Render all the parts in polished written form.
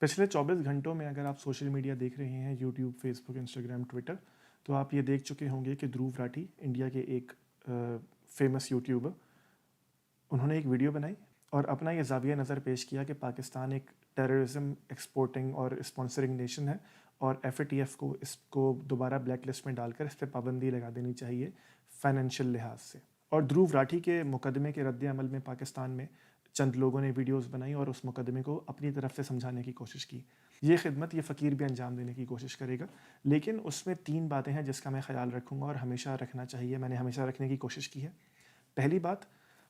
پچھلے 24 گھنٹوں میں اگر آپ سوشل میڈیا دیکھ رہے ہیں، یوٹیوب، فیس بک، انسٹاگرام، ٹویٹر، تو آپ یہ دیکھ چکے ہوں گے کہ دھروو راٹھی انڈیا کے ایک فیمس یوٹیوبر، انہوں نے ایک ویڈیو بنائی اور اپنا یہ زاویہ نظر پیش کیا کہ پاکستان ایک ٹیررزم ایکسپورٹنگ اور اسپانسرنگ نیشن ہے اور FATF کو اس کو دوبارہ بلیک لسٹ میں ڈال کر اس پہ پابندی لگا دینی چاہیے فائنینشیل لحاظ سے۔ اور دھروو راٹھی کے مقدمے کے رد عمل میں پاکستان میں چند لوگوں نے ویڈیوز بنائی اور اس مقدمے کو اپنی طرف سے سمجھانے کی کوشش کی۔ یہ خدمت یہ فقیر بھی انجام دینے کی کوشش کرے گا، لیکن اس میں 3 باتیں ہیں جس کا میں خیال رکھوں گا اور ہمیشہ رکھنا چاہیے، میں نے ہمیشہ رکھنے کی کوشش کی ہے۔ پہلی بات،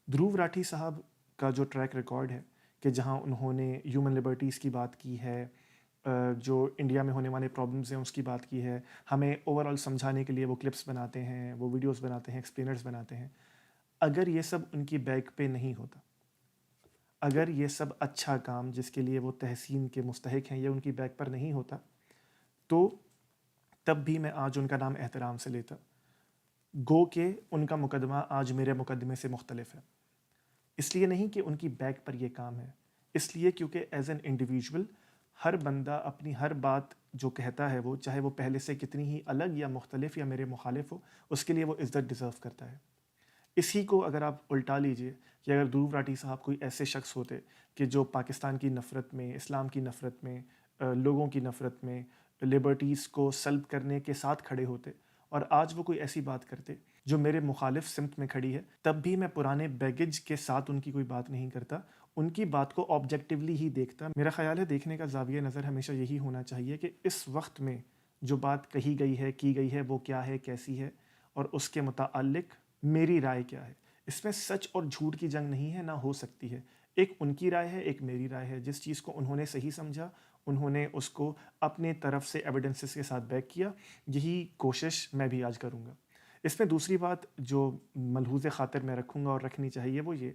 دھروو راٹھی صاحب کا جو ٹریک ریکارڈ ہے کہ جہاں انہوں نے ہیومن لبرٹیز کی بات کی ہے، جو انڈیا میں ہونے والے پرابلمز ہیں اس کی بات کی ہے، ہمیں اوور آل سمجھانے کے لیے وہ کلپس بناتے ہیں، وہ ویڈیوز بناتے ہیں، ایکسپلینرز بناتے ہیں۔ اگر یہ سب ان کی بیک پہ نہیں ہوتا، اگر یہ سب اچھا کام جس کے لیے وہ تحسین کے مستحق ہیں یہ ان کی بیک پر نہیں ہوتا، تو تب بھی میں آج ان کا نام احترام سے لیتا، گو کہ ان کا مقدمہ آج میرے مقدمے سے مختلف ہے۔ اس لیے نہیں کہ ان کی بیک پر یہ کام ہے، اس لیے کیونکہ ایز این انڈیویجول ہر بندہ اپنی ہر بات جو کہتا ہے، وہ چاہے وہ پہلے سے کتنی ہی الگ یا مختلف یا میرے مخالف ہو، اس کے لیے وہ عزت ڈیزرو کرتا ہے۔ اسی کو اگر آپ الٹا لیجئے کہ اگر دھروو راٹھی صاحب کوئی ایسے شخص ہوتے کہ جو پاکستان کی نفرت میں، اسلام کی نفرت میں، لوگوں کی نفرت میں، لبرٹیز کو سلب کرنے کے ساتھ کھڑے ہوتے اور آج وہ کوئی ایسی بات کرتے جو میرے مخالف سمت میں کھڑی ہے، تب بھی میں پرانے بیگیج کے ساتھ ان کی کوئی بات نہیں کرتا، ان کی بات کو آبجیکٹیولی ہی دیکھتا۔ میرا خیال ہے دیکھنے کا زاویہ نظر ہمیشہ یہی ہونا چاہیے کہ اس وقت میں جو بات کہی گئی ہے، کی گئی ہے، وہ کیا ہے، کیسی ہے، اور اس کے متعلق میری رائے کیا ہے۔ اس میں سچ اور جھوٹ کی جنگ نہیں ہے، نہ ہو سکتی ہے۔ ایک ان کی رائے ہے، ایک میری رائے ہے۔ جس چیز کو انہوں نے صحیح سمجھا، انہوں نے اس کو اپنے طرف سے ایویڈنسز کے ساتھ بیک کیا، یہی کوشش میں بھی آج کروں گا۔ اس میں دوسری بات جو ملحوظ خاطر میں رکھوں گا اور رکھنی چاہیے وہ یہ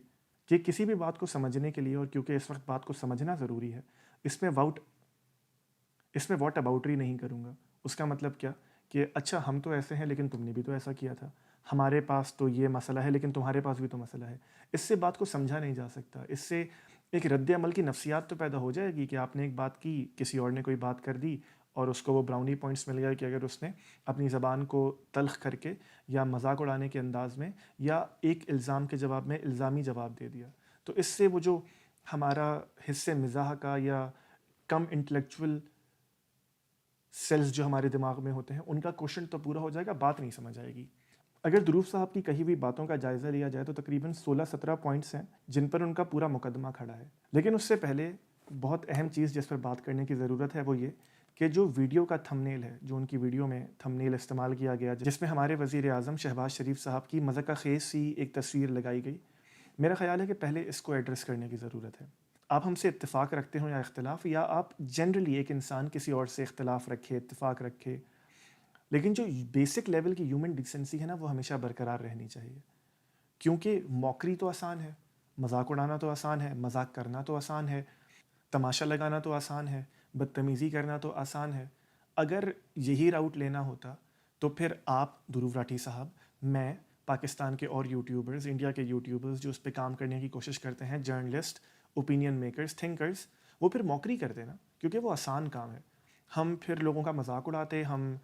کہ کسی بھی بات کو سمجھنے کے لیے، اور کیونکہ اس وقت بات کو سمجھنا ضروری ہے، اس میں واٹ اباؤٹری نہیں کروں گا۔ اس کا مطلب کیا کہ اچھا ہم تو ایسے ہیں لیکن تم نے بھی تو ایسا کیا تھا، ہمارے پاس تو یہ مسئلہ ہے لیکن تمہارے پاس بھی تو مسئلہ ہے۔ اس سے بات کو سمجھا نہیں جا سکتا۔ اس سے ایک رد عمل کی نفسیات تو پیدا ہو جائے گی کہ آپ نے ایک بات کی، کسی اور نے کوئی بات کر دی اور اس کو وہ براؤنی پوائنٹس مل گیا کہ اگر اس نے اپنی زبان کو تلخ کر کے یا مذاق اڑانے کے انداز میں یا ایک الزام کے جواب میں الزامی جواب دے دیا، تو اس سے وہ جو ہمارا حصے مزاح کا یا کم انٹلیکچول سیلز جو ہمارے دماغ میں ہوتے ہیں ان کا کوشچن تو پورا ہو جائے گا، بات نہیں سمجھ آئے گی۔ اگر دھروو صاحب کی کہی ہوئی باتوں کا جائزہ لیا جائے تو تقریباً 16-17 پوائنٹس ہیں جن پر ان کا پورا مقدمہ کھڑا ہے۔ لیکن اس سے پہلے بہت اہم چیز جس پر بات کرنے کی ضرورت ہے وہ یہ کہ جو ویڈیو کا تھمنیل ہے، جو ان کی ویڈیو میں تھمنیل استعمال کیا گیا جس میں ہمارے وزیر اعظم شہباز شریف صاحب کی مذاق خیز سی ایک تصویر لگائی گئی، میرا خیال ہے کہ پہلے اس کو ایڈریس کرنے کی ضرورت ہے۔ آپ ہم سے اتفاق رکھتے ہوں یا اختلاف، یا آپ جنرلی ایک انسان کسی اور سے اختلاف رکھے، اتفاق رکھے، لیکن جو بیسک لیول کی ہیومن ڈیسنسی ہے نا، وہ ہمیشہ برقرار رہنی چاہیے۔ کیونکہ موکری تو آسان ہے، مذاق اڑانا تو آسان ہے، مذاق کرنا تو آسان ہے، تماشا لگانا تو آسان ہے، بدتمیزی کرنا تو آسان ہے۔ اگر یہی راؤٹ لینا ہوتا تو پھر آپ دھروو راٹھی صاحب، میں، پاکستان کے اور یوٹیوبرز، انڈیا کے یوٹیوبرز جو اس پہ کام کرنے کی کوشش کرتے ہیں، جرنلسٹ، اوپینین میکرز، تھنکرز، وہ پھر موکری کرتے نا، کیونکہ وہ آسان کام ہے۔ ہم پھر لوگوں کا مذاق اڑاتے، ہم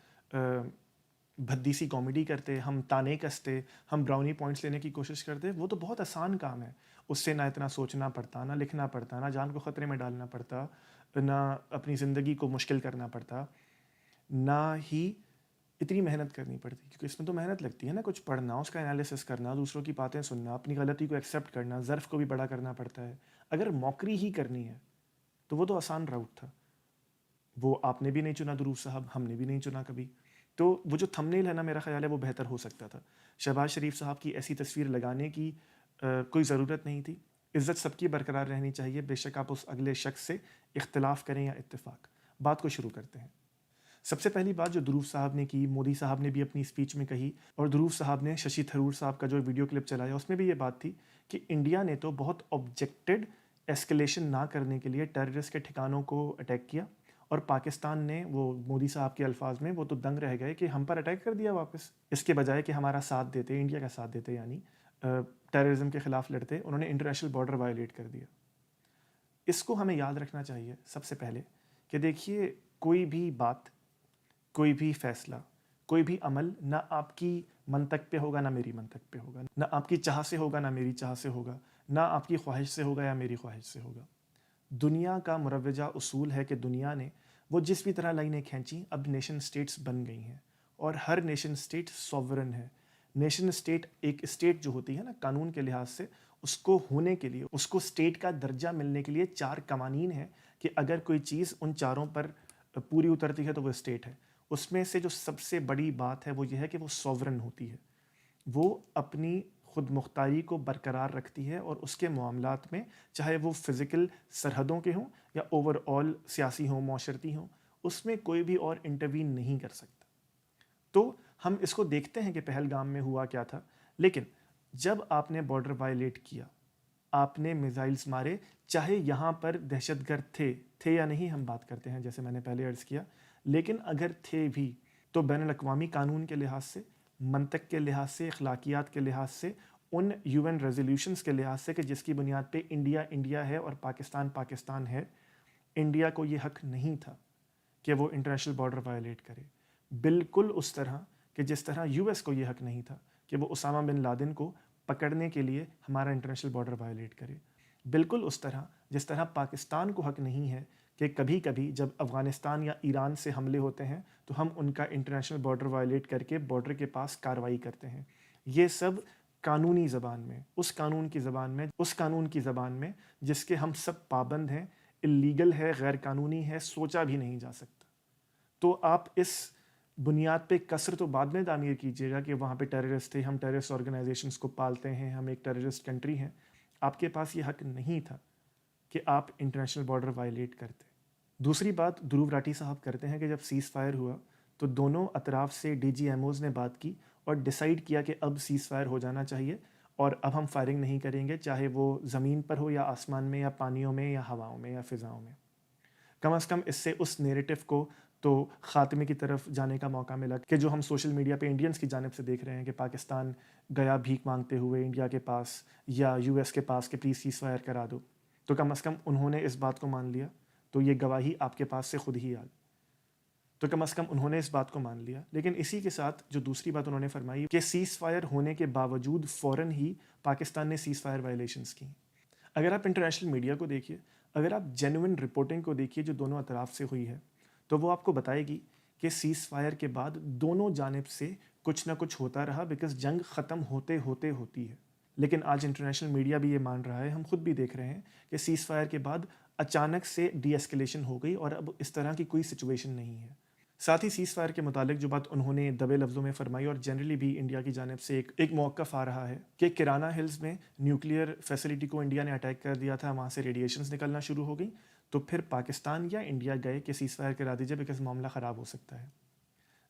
بھدی سی کامیڈی کرتے، ہم تانے کستے، ہم براؤنی پوائنٹس لینے کی کوشش کرتے، وہ تو بہت آسان کام ہے۔ اس سے نہ اتنا سوچنا پڑتا، نہ لکھنا پڑتا، نہ جان کو خطرے میں ڈالنا پڑتا، نہ اپنی زندگی کو مشکل کرنا پڑتا، نہ ہی اتنی محنت کرنی پڑتی، کیونکہ اس میں تو محنت لگتی ہے نا، کچھ پڑھنا، اس کا انالیسس کرنا، دوسروں کی باتیں سننا، اپنی غلطی کو ایکسیپٹ کرنا، ظرف کو بھی بڑا کرنا پڑتا ہے۔ اگر موکری ہی کرنی ہے تو وہ تو آسان راؤٹ تھا، وہ آپ نے بھی نہیں چنا دھروو صاحب، ہم نے بھی نہیں چنا کبھی۔ تو وہ جو تھمنیل ہے نا، میرا خیال ہے وہ بہتر ہو سکتا تھا۔ شہباز شریف صاحب کی ایسی تصویر لگانے کی کوئی ضرورت نہیں تھی۔ عزت سب کی برقرار رہنی چاہیے، بے شک آپ اس اگلے شخص سے اختلاف کریں یا اتفاق۔ بات کو شروع کرتے ہیں۔ سب سے پہلی بات جو دھروو صاحب نے کی، مودی صاحب نے بھی اپنی اسپیچ میں کہی، اور دھروو صاحب نے ششی تھرور صاحب کا جو ویڈیو کلپ چلایا اس میں بھی یہ بات تھی کہ انڈیا نے تو بہت آبجیکٹڈ ایسکلیشن نہ کرنے کے لیے ٹیررسٹ کے ٹھکانوں کو اٹیک کیا، اور پاکستان نے، وہ مودی صاحب کے الفاظ میں، وہ تو دنگ رہ گئے کہ ہم پر اٹیک کر دیا واپس، اس کے بجائے کہ ہمارا ساتھ دیتے، انڈیا کا ساتھ دیتے، یعنی ٹیررزم کے خلاف لڑتے، انہوں نے انٹرنیشنل بارڈر وائلیٹ کر دیا۔ اس کو ہمیں یاد رکھنا چاہیے سب سے پہلے کہ دیکھیے کوئی بھی بات، کوئی بھی فیصلہ، کوئی بھی عمل نہ آپ کی منطق پہ ہوگا نہ میری منطق پہ ہوگا، نہ آپ کی چاہ سے ہوگا نہ میری چاہ سے ہوگا، نہ آپ کی خواہش سے ہوگا یا میری خواہش سے ہوگا۔ دنیا کا مروجہ اصول ہے کہ دنیا نے وہ جس بھی طرح لائنیں کھینچیں اب نیشن سٹیٹس بن گئی ہیں، اور ہر نیشن سٹیٹ سوورن ہے۔ نیشن سٹیٹ، ایک سٹیٹ جو ہوتی ہے نا قانون کے لحاظ سے، اس کو ہونے کے لیے، اس کو سٹیٹ کا درجہ ملنے کے لیے 4 قوانین ہیں کہ اگر کوئی چیز ان چاروں پر پوری اترتی ہے تو وہ سٹیٹ ہے۔ اس میں سے جو سب سے بڑی بات ہے وہ یہ ہے کہ وہ سوورن ہوتی ہے، وہ اپنی خود مختاری کو برقرار رکھتی ہے، اور اس کے معاملات میں چاہے وہ فزیکل سرحدوں کے ہوں یا اوور آل سیاسی ہوں، معاشرتی ہوں، اس میں کوئی بھی اور انٹروین نہیں کر سکتا۔ تو ہم اس کو دیکھتے ہیں کہ پہلگام میں ہوا کیا تھا، لیکن جب آپ نے بارڈر وائلیٹ کیا، آپ نے میزائلز مارے، چاہے یہاں پر دہشت گرد تھے یا نہیں ہم بات کرتے ہیں جیسے میں نے پہلے عرض کیا، لیکن اگر تھے بھی تو بین الاقوامی قانون کے لحاظ سے، منطق کے لحاظ سے، اخلاقیات کے لحاظ سے، ان UN ریزولوشنز کے لحاظ سے کہ جس کی بنیاد پہ انڈیا انڈیا ہے اور پاکستان پاکستان ہے، انڈیا کو یہ حق نہیں تھا کہ وہ انٹرنیشنل بارڈر وائلیٹ کرے، بالکل اس طرح کہ جس طرح US کو یہ حق نہیں تھا کہ وہ اسامہ بن لادن کو پکڑنے کے لیے ہمارا انٹرنیشنل بارڈر وائلیٹ کرے، بالکل اس طرح جس طرح پاکستان کو حق نہیں ہے کہ کبھی کبھی جب افغانستان یا ایران سے حملے ہوتے ہیں تو ہم ان کا انٹرنیشنل بارڈر وائلیٹ کر کے بارڈر کے پاس کارروائی کرتے ہیں۔ یہ سب قانونی زبان میں، اس قانون کی زبان میں جس کے ہم سب پابند ہیں، اللیگل ہے، غیر قانونی ہے، سوچا بھی نہیں جا سکتا۔ تو آپ اس بنیاد پہ قصر تو بعد میں تعمیر کیجیے گا کہ وہاں پہ ٹیررسٹ تھے، ہم ٹیررسٹ آرگنائزیشنز کو پالتے ہیں، ہم ایک ٹیررسٹ کنٹری ہیں۔ آپ کے پاس یہ حق نہیں تھا کہ آپ انٹرنیشنل بارڈر وائلیٹ کرتے۔ دوسری بات دھروو راٹھی صاحب کرتے ہیں کہ جب سیز فائر ہوا تو دونوں اطراف سے DGMOs نے بات کی اور ڈیسائیڈ کیا کہ اب سیز فائر ہو جانا چاہیے، اور اب ہم فائرنگ نہیں کریں گے، چاہے وہ زمین پر ہو یا آسمان میں یا پانیوں میں یا ہواؤں میں یا فضاؤں میں۔ کم از کم اس سے اس نیریٹو کو تو خاتمے کی طرف جانے کا موقع ملا کہ جو ہم سوشل میڈیا پہ انڈینز کی جانب سے دیکھ رہے ہیں کہ پاکستان گیا بھیک مانگتے ہوئے انڈیا کے پاس یا US کے پاس کہ پلیز سیز فائر کرا دو، تو کم از کم انہوں نے اس بات کو مان لیا، تو یہ گواہی آپ کے پاس سے خود ہی آئی، تو کم از کم انہوں نے اس بات کو مان لیا۔ لیکن اسی کے ساتھ جو دوسری بات انہوں نے فرمائی کہ سیز فائر ہونے کے باوجود فوراً ہی پاکستان نے سیز فائر وائلیشنز کی۔ اگر آپ انٹرنیشنل میڈیا کو دیکھیے، اگر آپ جینوئن رپورٹنگ کو دیکھیے جو دونوں اطراف سے ہوئی ہے، تو وہ آپ کو بتائے گی کہ سیز فائر کے بعد دونوں جانب سے کچھ نہ کچھ ہوتا رہا، بیکاز جنگ ختم ہوتے ہوتے ہوتی ہے۔ لیکن آج انٹرنیشنل میڈیا بھی یہ مان رہا ہے، ہم خود بھی دیکھ رہے ہیں کہ سیز فائر کے بعد اچانک سے ڈی ایسکیلیشن ہو گئی اور اب اس طرح کی کوئی سچویشن نہیں ہے۔ ساتھ ہی سیز فائر کے متعلق جو بات انہوں نے دبے لفظوں میں فرمائی، اور جنرلی بھی انڈیا کی جانب سے ایک موقف آ رہا ہے کہ کرانا ہلز میں نیوکلیئر فیسلٹی کو انڈیا نے اٹیک کر دیا تھا، وہاں سے ریڈیشنز نکلنا شروع ہو گئی، تو پھر پاکستان یا انڈیا گئے کہ سیز فائر کرا دیجیے بیکاز معاملہ خراب ہو سکتا ہے۔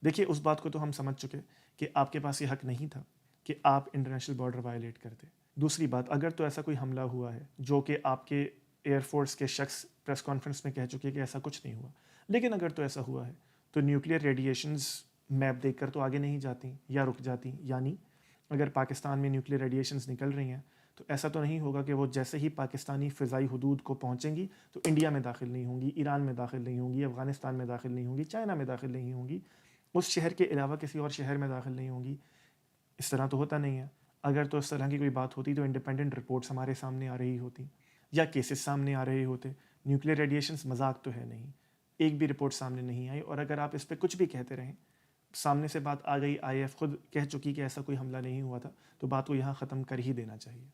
دیکھیے اس بات کو تو ہم سمجھ چکے کہ آپ کے پاس یہ حق نہیں تھا کہ آپ انٹرنیشنل بارڈر وائلیٹ کرتے۔ دوسری بات، اگر تو ایسا کوئی حملہ ہوا ہے جو کہ آپ کے ایئر فورس کے شخص پریس کانفرنس میں کہہ چکے کہ ایسا کچھ نہیں ہوا، لیکن اگر تو ایسا ہوا ہے تو نیوکلیئر ریڈیشنز میپ دیکھ کر تو آگے نہیں جاتی یا رک جاتی، یعنی اگر پاکستان میں نیوکلیئر ریڈیشنز نکل رہی ہیں تو ایسا تو نہیں ہوگا کہ وہ جیسے ہی پاکستانی فضائی حدود کو پہنچیں گی تو انڈیا میں داخل نہیں ہوں گی، ایران میں داخل نہیں ہوں گی، افغانستان میں داخل نہیں ہوں گی، چائنا میں داخل نہیں ہوں گی، اس شہر کے علاوہ کسی اور شہر میں داخل نہیں ہوں گی۔ اس طرح تو ہوتا نہیں ہے۔ اگر تو اس طرح کی کوئی بات ہوتی تو انڈیپینڈنٹ رپورٹس ہمارے سامنے آ رہی ہوتی یا کیسز سامنے آ رہے ہوتے۔ نیوکلیئر ریڈیشنز مذاق تو ہے نہیں، ایک بھی رپورٹ سامنے نہیں آئی، اور اگر آپ اس پہ کچھ بھی کہتے رہیں، سامنے سے بات آ گئی، IF خود کہہ چکی کہ ایسا کوئی حملہ نہیں ہوا تھا، تو بات کو یہاں ختم کر ہی دینا چاہیے۔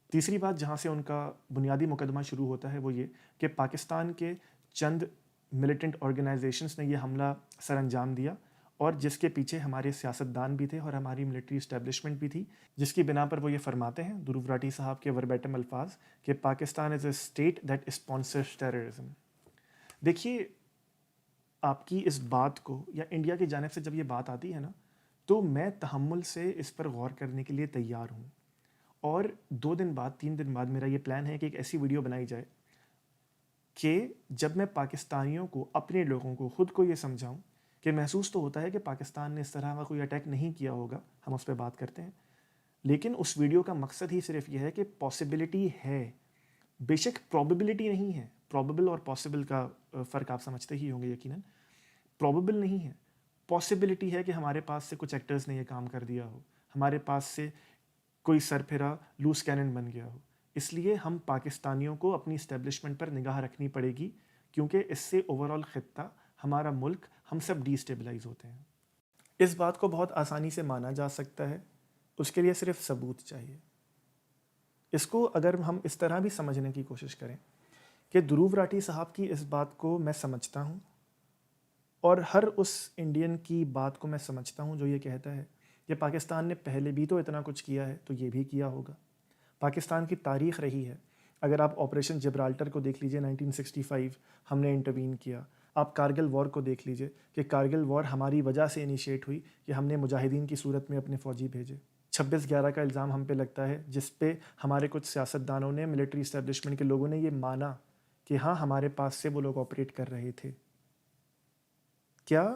تیسری بات جہاں سے ان کا بنیادی مقدمہ شروع ہوتا ہے وہ یہ کہ پاکستان کے چند ملیٹنٹ آرگنائزیشنز نے یہ حملہ سر انجام دیا، اور جس کے پیچھے ہمارے سیاستدان بھی تھے اور ہماری ملٹری اسٹیبلشمنٹ بھی تھی، جس کی بنا پر وہ یہ فرماتے ہیں، دھروو راٹھی صاحب کے وربیٹم الفاظ، کہ Pakistan is a state that sponsors terrorism. دیکھیے آپ کی اس بات کو، یا انڈیا کی جانب سے جب یہ بات آتی ہے نا، تو میں تحمل سے اس پر غور کرنے کے لیے تیار ہوں، اور 2 دن بعد 3 دن بعد میرا یہ پلان ہے کہ ایک ایسی ویڈیو بنائی جائے کہ جب میں پاکستانیوں کو، اپنے لوگوں کو، خود کو یہ سمجھاؤں کہ محسوس تو ہوتا ہے کہ پاکستان نے اس طرح کا کوئی اٹیک نہیں کیا ہوگا، ہم اس پہ بات کرتے ہیں، لیکن اس ویڈیو کا مقصد ہی صرف یہ ہے کہ پاسبلٹی ہے، بے شک پروبیبلٹی نہیں ہے، پرابیبل اور پاسبل کا فرق آپ سمجھتے ہی ہوں گے یقیناً. پرابیبل نہیں ہے, پاسبلٹی ہے کہ ہمارے پاس سے کچھ ایکٹرز نے یہ کام کر دیا ہو, ہمارے پاس سے کوئی سر پھرا لوز کینن بن گیا ہو. اس لیے ہم پاکستانیوں کو اپنی اسٹیبلشمنٹ پر نگاہ رکھنی پڑے گی, کیونکہ اس سے اوور آل خطہ, ہمارا ملک, ہم سب ڈی اسٹیبلائز ہوتے ہیں. اس بات کو بہت آسانی سے مانا جا سکتا ہے, اس کے لیے صرف ثبوت چاہیے. اس کو اگر ہم اس طرح بھی سمجھنے کی کوشش کریں کہ دھروو راٹھی صاحب کی اس بات کو میں سمجھتا ہوں, اور ہر اس انڈین کی بات کو میں سمجھتا ہوں جو یہ کہتا ہے کہ پاکستان نے پہلے بھی تو اتنا کچھ کیا ہے تو یہ بھی کیا ہوگا. پاکستان کی تاریخ رہی ہے, اگر آپ آپریشن جبرالٹر کو دیکھ لیجئے 1965 ہم نے انٹروین کیا. آپ کارگل وار کو دیکھ لیجئے کہ کارگل وار ہماری وجہ سے انیشیٹ ہوئی کہ ہم نے مجاہدین کی صورت میں اپنے فوجی بھیجے. 26/11 کا الزام ہم پہ لگتا ہے, جس پہ ہمارے کچھ سیاستدانوں نے, ملٹری اسٹیبلشمنٹ کے لوگوں نے یہ مانا کہ ہاں ہمارے پاس سے وہ لوگ آپریٹ کر رہے تھے. کیا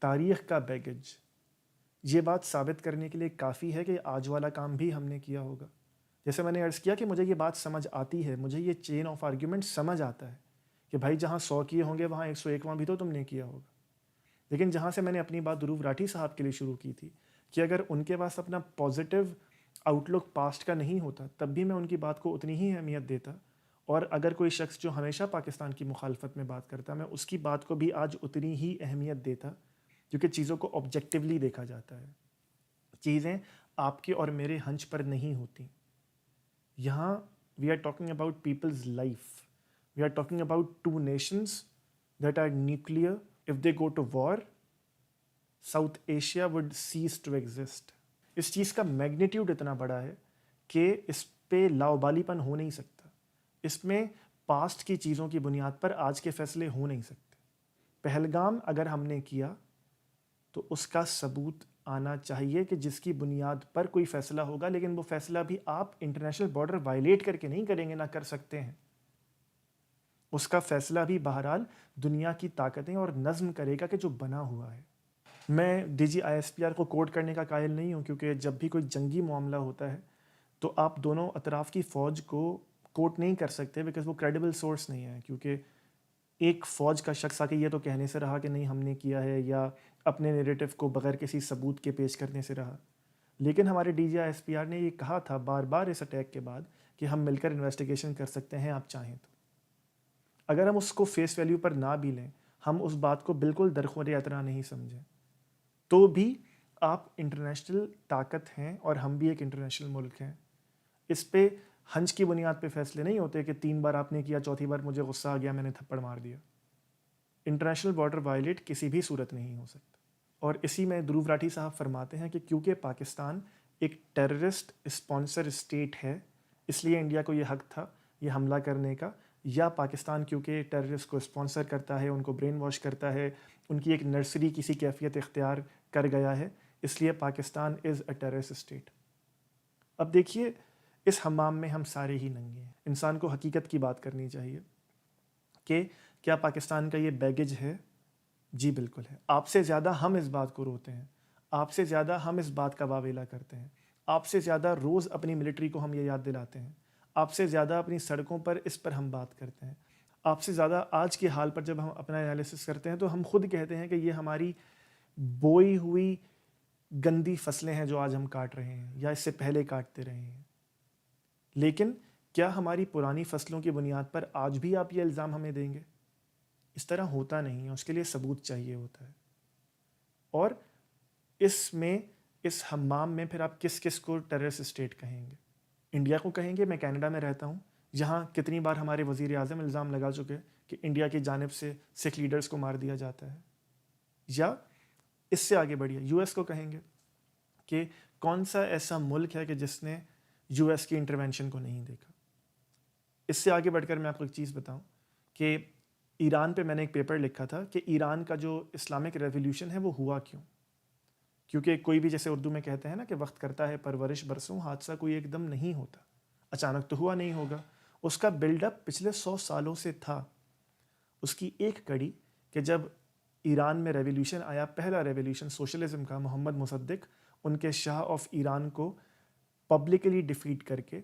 تاریخ کا بیگیج یہ بات ثابت کرنے کے لیے کافی ہے کہ آج والا کام بھی ہم نے کیا ہوگا؟ جیسے میں نے عرض کیا کہ مجھے یہ بات سمجھ آتی ہے, مجھے یہ چین آف آرگیومنٹ سمجھ آتا ہے کہ بھائی جہاں 100 کیے ہوں گے وہاں 101واں بھی تو تم نے کیا ہوگا. لیکن جہاں سے میں نے اپنی بات دھروو راٹھی صاحب کے لیے شروع کی تھی کہ اگر ان کے پاس اپنا پازیٹیو آؤٹ لک پاسٹ کا نہیں ہوتا تب بھی میں ان کی بات کو اتنی ہی اہمیت دیتا, اور اگر کوئی شخص جو ہمیشہ پاکستان کی مخالفت میں بات کرتا میں اس کی بات کو بھی آج اتنی ہی اہمیت دیتا, کیونکہ چیزوں کو آبجیکٹیولی دیکھا جاتا ہے. چیزیں آپ کے اور میرے ہنچ پر نہیں ہوتی. یہاں we are talking about people's life, we are talking about 2 nations that are nuclear. If they go to war, South Asia would cease to exist. اس چیز کا میگنیٹیوڈ اتنا بڑا ہے کہ اس پہ لاؤبالی پن ہو نہیں سکتا. اس میں پاسٹ کی چیزوں کی بنیاد پر آج کے فیصلے ہو نہیں سکتے. پہلگام اگر ہم نے کیا تو اس کا ثبوت آنا چاہیے کہ جس کی بنیاد پر کوئی فیصلہ ہوگا, لیکن وہ فیصلہ بھی آپ انٹرنیشنل بارڈر وائلیٹ کر کے نہیں کریں گے, نہ کر سکتے ہیں. اس کا فیصلہ بھی بہرحال دنیا کی طاقتیں اور نظم کرے گا کہ جو بنا ہوا ہے. میں D G I S P R کو کوٹ کرنے کا قائل نہیں ہوں, کیونکہ جب بھی کوئی جنگی معاملہ ہوتا ہے تو آپ دونوں اطراف کی فوج کو کوٹ نہیں کر سکتے, بیکاز وہ کریڈیبل سورس نہیں ہے. کیونکہ ایک فوج کا شخص آ کے یہ تو کہنے سے رہا کہ نہیں ہم نے کیا ہے, یا اپنے نیریٹو کو بغیر کسی ثبوت کے پیش کرنے سے رہا. لیکن ہمارے D G I S P R نے یہ کہا تھا بار بار اس اٹیک کے بعد کہ ہم مل کر انویسٹیگیشن کر سکتے ہیں آپ چاہیں تو. اگر ہم اس کو فیس ویلیو پر نہ بھی لیں, ہم اس بات کو بالکل درخور اعتراض نہیں سمجھیں, تو بھی آپ انٹرنیشنل طاقت ہیں اور ہم بھی ایک انٹرنیشنل ملک ہیں. اس پہ ہنچ کی بنیاد پہ فیصلے نہیں ہوتے کہ 3 بار آپ نے کیا, چوتھی بار مجھے غصہ آ گیا میں نے تھپڑ مار دیا. انٹرنیشنل بارڈر وائلیٹ کسی بھی صورت نہیں ہو سکتا. اور اسی میں دھروو راٹھی صاحب فرماتے ہیں کہ کیونکہ پاکستان ایک ٹیررسٹ اسپانسر اسٹیٹ ہے, اس لیے انڈیا کو یہ حق تھا یہ حملہ کرنے کا, یا پاکستان کیونکہ ٹیررسٹ کو اسپانسر کرتا ہے, ان کو برین واش کرتا ہے, ان کی ایک نرسری کسی کیفیت اختیار کر گیا ہے, اس لیے Pakistan is a terrorist state. اب دیکھیے اس حمام میں ہم سارے ہی ننگے ہیں. انسان کو حقیقت کی بات کرنی چاہیے کہ کیا پاکستان کا یہ بیگیج ہے؟ جی بالکل ہے. آپ سے زیادہ ہم اس بات کو روتے ہیں, آپ سے زیادہ ہم اس بات کا واویلا کرتے ہیں, آپ سے زیادہ روز اپنی ملٹری کو ہم یہ یاد دلاتے ہیں, آپ سے زیادہ اپنی سڑکوں پر اس پر ہم بات کرتے ہیں, آپ سے زیادہ آج کے حال پر جب ہم اپنا انالیسس کرتے ہیں تو ہم خود کہتے ہیں کہ یہ ہماری بوئی ہوئی گندی فصلیں ہیں جو آج ہم کاٹ رہے ہیں یا اس سے پہلے کاٹتے رہے ہیں. لیکن کیا ہماری پرانی فصلوں کی بنیاد پر آج بھی آپ یہ الزام ہمیں دیں گے؟ اس طرح ہوتا نہیں ہے, اس کے لیے ثبوت چاہیے ہوتا ہے. اور اس میں اس حمام میں پھر آپ کس کس کو ٹیررسٹ اسٹیٹ کہیں گے؟ انڈیا کو کہیں گے. میں کینیڈا میں رہتا ہوں, جہاں کتنی بار ہمارے وزیر اعظم الزام لگا چکے کہ انڈیا کی جانب سے سکھ لیڈرز کو مار دیا جاتا ہے. یا اس سے آگے بڑھیے, یو ایس کو کہیں گے کہ کون سا ایسا ملک ہے کہ جس نے یو ایس کی انٹرونشن کو نہیں دیکھا. اس سے آگے بڑھ کر میں آپ کو ایک چیز بتاؤں کہ ایران پہ میں نے ایک پیپر لکھا تھا کہ ایران کا جو اسلامک ریولیوشن ہے وہ ہوا کیوں. کیونکہ کوئی بھی جیسے اردو میں کہتے ہیں نا کہ وقت کرتا ہے پرورش برسوں, حادثہ کوئی ایک دم نہیں ہوتا, اچانک تو ہوا نہیں ہوگا. اس کا بلڈ اپ پچھلے 100 سالوں سے تھا. اس کی ایک کڑی کہ جب ایران میں ریولیوشن آیا, پہلا ریولیوشن سوشلزم کا, محمد مصدق ان کے شاہ آف ایران کو پبلکلی ڈیفیٹ کر کے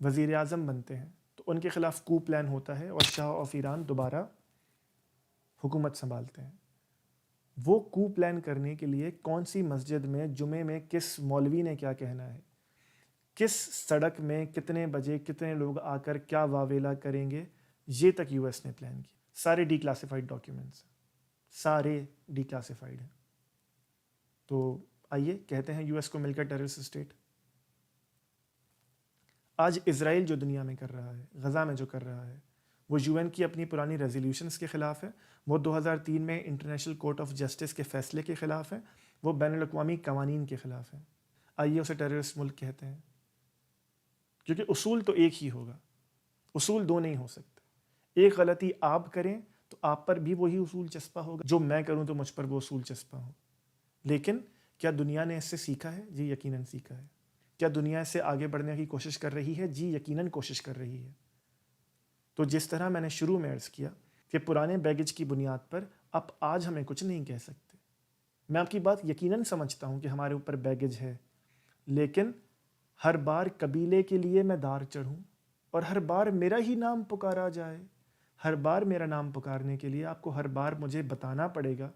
وزیر اعظم بنتے ہیں, تو تو ان کے خلاف کو پلان ہوتا ہے اور شاہ آف ایران دوبارہ حکومت سنبھالتے ہیں. وہ کو پلان کرنے کے لیے کون سی مسجد میں جمعے میں کس مولوی نے کیا کہنا ہے, کس سڑک میں کتنے بجے کتنے لوگ آ کر کیا واویلا کریں گے, یہ تک یو ایس نے پلان کیا. سارے ڈی کلاسیفائڈ ڈاکیومنٹس, سارے ڈی کلاسیفائڈ ہیں. تو آئیے کہتے ہیں یو ایس کو مل کر ٹیررسٹ اسٹیٹ. آج اسرائیل جو دنیا میں کر رہا ہے, غزہ میں جو کر رہا ہے, وہ یو این کی اپنی پرانی ریزولوشنز کے خلاف ہے, وہ 2003 میں انٹرنیشنل کورٹ آف جسٹس کے فیصلے کے خلاف ہے, وہ بین الاقوامی قوانین کے خلاف ہے. آئیے اسے ٹیررسٹ ملک کہتے ہیں, کیونکہ اصول تو ایک ہی ہوگا, اصول دو نہیں ہو سکتے. ایک غلطی آپ کریں تو آپ پر بھی وہی اصول چسپا ہوگا, جو میں کروں تو مجھ پر وہ اصول چسپا ہو. لیکن کیا دنیا نے اس سے سیکھا ہے؟ جی یقیناً سیکھا ہے. کیا دنیا اس سے آگے بڑھنے کی کوشش کر رہی ہے؟ جی یقیناً کوشش کر رہی ہے. تو جس طرح میں نے شروع میں عرض کیا کہ پرانے بیگیج کی بنیاد پر اب آج ہمیں کچھ نہیں کہہ سکتے. میں آپ کی بات یقیناً سمجھتا ہوں کہ ہمارے اوپر بیگیج ہے, لیکن ہر بار قبیلے کے لیے میں دار چڑھوں اور ہر بار میرا ہی نام پکارا جائے, ہر بار میرا نام پکارنے کے لیے آپ کو ہر بار مجھے بتانا پڑے گا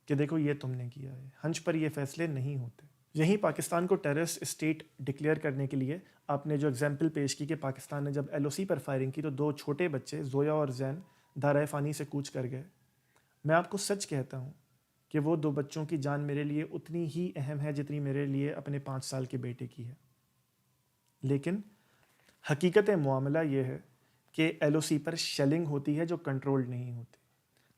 کہ دیکھو یہ تم نے کیا ہے. ہنچ پر یہ فیصلے نہیں ہوتے. یہیں پاکستان کو ٹیررسٹ اسٹیٹ ڈکلیئر کرنے کے لیے آپ نے جو ایگزامپل پیش کی کہ پاکستان نے جب ایل او سی پر فائرنگ کی تو 2 چھوٹے بچے زویا اور زین دارائے فانی سے کوچ کر گئے. میں آپ کو سچ کہتا ہوں کہ وہ 2 بچوں کی جان میرے لیے اتنی ہی اہم ہے جتنی میرے لیے اپنے 5 سال کے بیٹے کی ہے. لیکن حقیقت معاملہ یہ ہے کہ ایل او سی پر شیلنگ ہوتی ہے جو کنٹرولڈ نہیں ہوتی.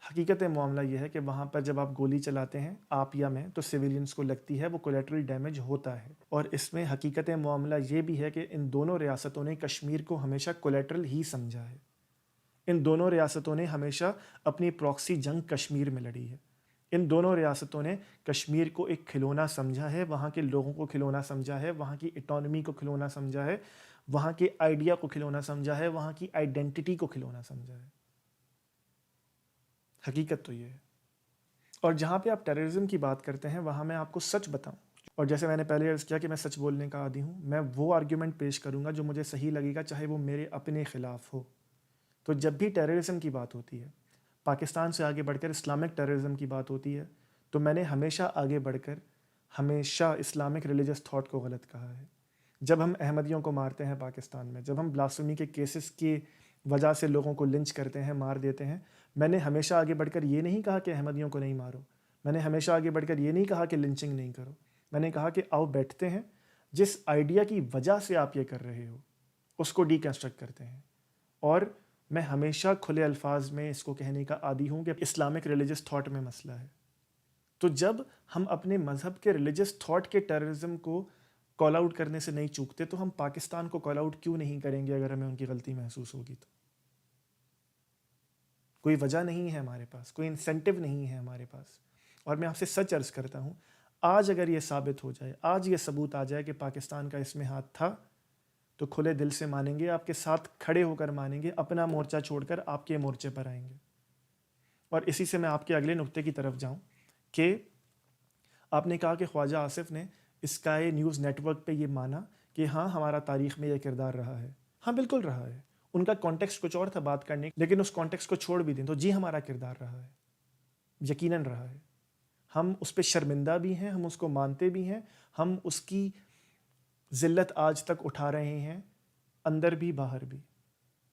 حقیقت معاملہ یہ ہے کہ وہاں پر جب آپ گولی چلاتے ہیں آپ یا میں تو سویلینز کو لگتی ہے, وہ کولیٹرل ڈیمیج ہوتا ہے. اور اس میں حقیقت معاملہ یہ بھی ہے کہ ان دونوں ریاستوں نے کشمیر کو ہمیشہ کولیٹرل ہی سمجھا ہے. ان دونوں ریاستوں نے ہمیشہ اپنی پراکسی جنگ کشمیر میں لڑی ہے. ان دونوں ریاستوں نے کشمیر کو ایک کھلونا سمجھا ہے, وہاں کے لوگوں کو کھلونا سمجھا ہے, وہاں کی اٹانومی کو کھلونا سمجھا ہے, وہاں کے آئیڈیا کو کھلونا سمجھا ہے, وہاں کی آئیڈینٹی کو کھلونا سمجھا ہے. حقیقت تو یہ ہے. اور جہاں پہ آپ ٹیررزم کی بات کرتے ہیں وہاں میں آپ کو سچ بتاؤں, اور جیسے میں نے پہلے عرض کیا کہ میں سچ بولنے کا عادی ہوں, میں وہ آرگیومنٹ پیش کروں گا جو مجھے صحیح لگے گا, چاہے وہ میرے اپنے خلاف ہو. تو جب بھی ٹیررزم کی بات ہوتی ہے, پاکستان سے آگے بڑھ کر اسلامک ٹیررزم کی بات ہوتی ہے, تو میں نے ہمیشہ آگے بڑھ کر ہمیشہ اسلامک ریلیجس تھاٹ کو غلط کہا ہے. جب ہم احمدیوں کو مارتے ہیں پاکستان میں, جب ہم بلاسفیمی کے کیسز کی وجہ سے لوگوں کو لنچ کرتے ہیں, مار دیتے ہیں, میں نے ہمیشہ آگے بڑھ کر یہ نہیں کہا کہ احمدیوں کو نہیں مارو. میں نے ہمیشہ آگے بڑھ کر یہ نہیں کہا کہ لنچنگ نہیں کرو. میں نے کہا کہ آؤ بیٹھتے ہیں, جس آئیڈیا کی وجہ سے آپ یہ کر رہے ہو اس کو ڈی کنسٹرکٹ کرتے ہیں. اور میں ہمیشہ کھلے الفاظ میں اس کو کہنے کا عادی ہوں کہ اسلامک ریلیجس تھاٹ میں مسئلہ ہے. تو جب ہم اپنے مذہب کے ریلیجس تھاٹ کے ٹیررزم کو کال آؤٹ کرنے سے نہیں چوکتے تو ہم پاکستان کو کال آؤٹ کیوں نہیں کریں گے اگر ہمیں ان کی غلطی محسوس ہوگی تو؟ کوئی وجہ نہیں ہے ہمارے پاس, کوئی انسینٹیو نہیں ہے ہمارے پاس. اور میں آپ سے سچ عرض کرتا ہوں, آج اگر یہ ثابت ہو جائے, آج یہ ثبوت آ جائے کہ پاکستان کا اس میں ہاتھ تھا, تو کھلے دل سے مانیں گے, آپ کے ساتھ کھڑے ہو کر مانیں گے, اپنا مورچہ چھوڑ کر آپ کے مورچے پر آئیں گے. اور اسی سے میں آپ کے اگلے نقطے کی طرف جاؤں کہ آپ نے کہا کہ خواجہ آصف نے اسکائی نیوز نیٹ ورک پہ یہ مانا کہ ہاں ہمارا تاریخ میں یہ کردار رہا ہے. ہاں بالکل رہا ہے, ان کا کانٹیکسٹ کچھ اور تھا بات کرنے, لیکن اس کانٹیکسٹ کو چھوڑ بھی دیں تو جی ہمارا کردار رہا ہے, یقیناً رہا ہے. ہم اس پہ شرمندہ بھی ہیں, ہم اس کو مانتے بھی ہیں, ہم اس کی ذلت آج تک اٹھا رہے ہیں, اندر بھی باہر بھی.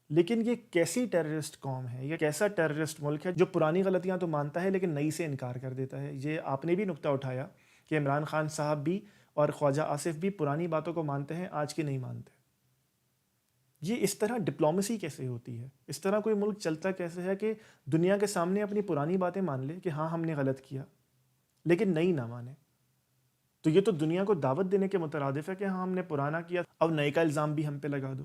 لیکن یہ کیسی ٹیررسٹ قوم ہے, یہ کیسا ٹیررسٹ ملک ہے جو پرانی غلطیاں تو مانتا ہے لیکن نئی سے انکار کر دیتا ہے. یہ آپ نے بھی نقطہ اٹھایا کہ عمران خان صاحب بھی اور خواجہ آصف بھی پرانی باتوں کو مانتے ہیں, آج کی نہیں مانتے. یہ اس طرح ڈپلومیسی کیسے ہوتی ہے؟ اس طرح کوئی ملک چلتا کیسے ہے کہ دنیا کے سامنے اپنی پرانی باتیں مان لے کہ ہاں ہم نے غلط کیا, لیکن نئی نہ مانے؟ تو یہ تو دنیا کو دعوت دینے کے مترادف ہے کہ ہاں ہم نے پرانا کیا, اب نئے کا الزام بھی ہم پہ لگا دو.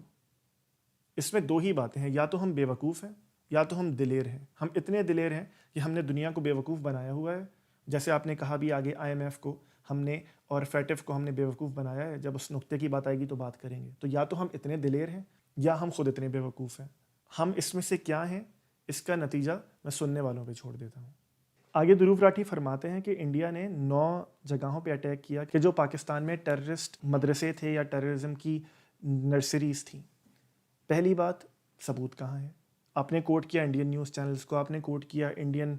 اس میں 2 ہی باتیں ہیں, یا تو ہم بے وقوف ہیں یا تو ہم دلیر ہیں. ہم اتنے دلیر ہیں کہ ہم نے دنیا کو بے وقوف بنایا ہوا ہے, جیسے آپ نے کہا بھی آگے آئی ایم ایف کو ہم نے اور فیٹف کو ہم نے بے وقوف بنایا ہے. جب اس نقطے کی بات آئے گی تو بات کریں گے. تو یا تو ہم اتنے دلیر ہیں یا ہم خود اتنے بے وقوف ہیں. ہم اس میں سے کیا ہیں, اس کا نتیجہ میں سننے والوں پہ چھوڑ دیتا ہوں. آگے دروف راٹھی فرماتے ہیں کہ انڈیا نے 9 جگہوں پہ اٹیک کیا کہ جو پاکستان میں ٹیررسٹ مدرسے تھے یا ٹیررزم کی نرسریز تھیں. پہلی بات, ثبوت کہاں ہے؟ آپ نے کوٹ کیا انڈین نیوز چینلز کو، آپ نے کوٹ کیا انڈین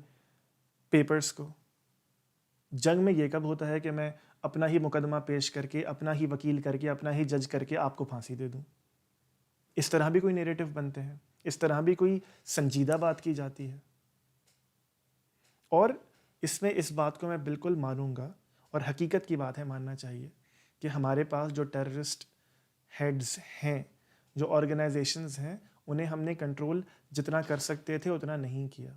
پیپرز کو. جنگ میں یہ کب ہوتا ہے کہ میں اپنا ہی مقدمہ پیش کر کے، اپنا ہی وکیل کر کے، اپنا ہی جج کر کے آپ کو پھانسی دے دوں؟ اس طرح بھی کوئی نیریٹو بنتے ہیں، اس طرح بھی کوئی سنجیدہ بات کی جاتی ہے. اور اس میں اس بات کو میں بالکل مانوں گا، اور حقیقت کی بات ہے، ماننا چاہیے کہ ہمارے پاس جو ٹیررسٹ ہیڈز ہیں، جو آرگنائزیشنز ہیں، انہیں ہم نے کنٹرول جتنا کر سکتے تھے اتنا نہیں کیا.